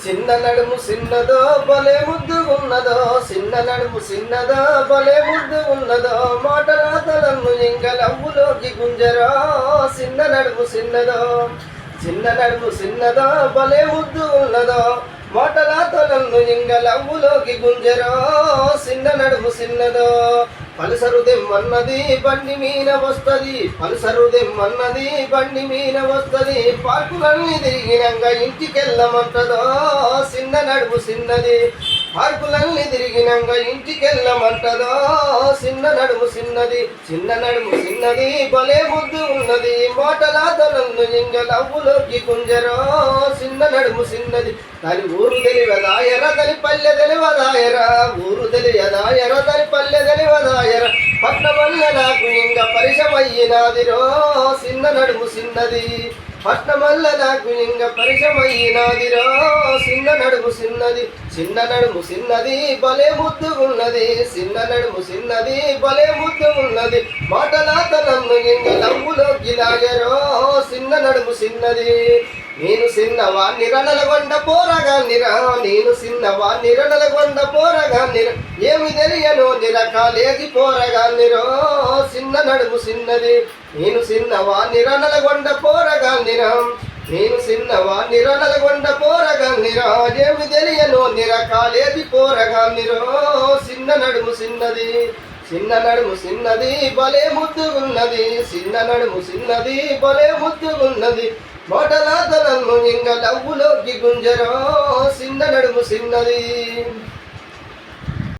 చిన్న నడుము చిన్నదో భలే ముద్దు ఉన్నదో, చిన్న నడుము చిన్నదో భలే ముద్దు ఉన్నదో, మాటలాతలను ఇంక లవ్వులోకి గుంజరో. చిన్న నడుము చిన్నదో, చిన్న నడుము చిన్నదో భలే ముద్దు ఉన్నదో, మాటలాతలను ఇంక లవ్వులోకి గుంజరో. చిన్న నడుము చిన్నదో. పలుసరు దెమ్మన్నది బండి మీన వస్తది, పలుసరు దెమ్మన్నది బండి మీన వస్తది, పార్కులన్నీ తిరిగినాక ఇంటికెళ్ళమంటదో. చిన్న నడుము చిన్నది, పార్కులన్నీ తిరిగినాక ఇంటికెళ్ళమంటదో. చిన్న నడుము చిన్నది, చిన్న నడుము చిన్నది భలే ముద్దు ఉన్నది, మాటలాతలను ఇంక లవ్వులోకి గుంజరో. చిన్న నడుము చిన్నది. దాని ఊరు తెలియదాయరా, దాని పల్లె తెలియదాయరా, ఊరు తెలియదాయరా, దాని పల్లె తెలియదాయరా, పట్నమల్ల నాకు ఇంక పరిచయమయ్యినాదిరో. చిన్న నడుము చిన్నది, పట్నమల్ల నాకు ఇంక పరిచయమయ్యినాదిరో. చిన్న నడుము చిన్నది, చిన్న నడుము చిన్నది భలే ముద్దు ఉన్నది, చిన్న నడుము చిన్నది భలే ముద్దు ఉన్నది, మాటలాతలను ఇంక లవ్వులోకి లాగరో. చిన్న నడుము చిన్నది. నేను చిన్నవాణ్ణి రణలగొండ పోరగాన్నిరా, నేను చిన్నవాణ్ణి రణలగొండ పోరగాన్నిరా, ఏమి తెలియను నిరకాలేగి పోరగాన్నిరో. చిన్న నడుము చిన్నది. నేను చిన్నవాణ్ణి రణలగొండ పోరగాన్నిరా, నేను చిన్నవాణ్ణి రణలగొండ పోరగాన్నిరా, ఏమి తెలియను నిరకాలేగి పోరగాన్నిరో. చిన్న నడుము చిన్నది, చిన్న నడుము చిన్నది భలే ముద్దుగున్నది, చిన్న నడుము చిన్నది భలే ముద్దుగున్నది, మాటలాతలను ఇంక లవ్వులోకి గుంజరో. చిన్న నడుము చిన్నది.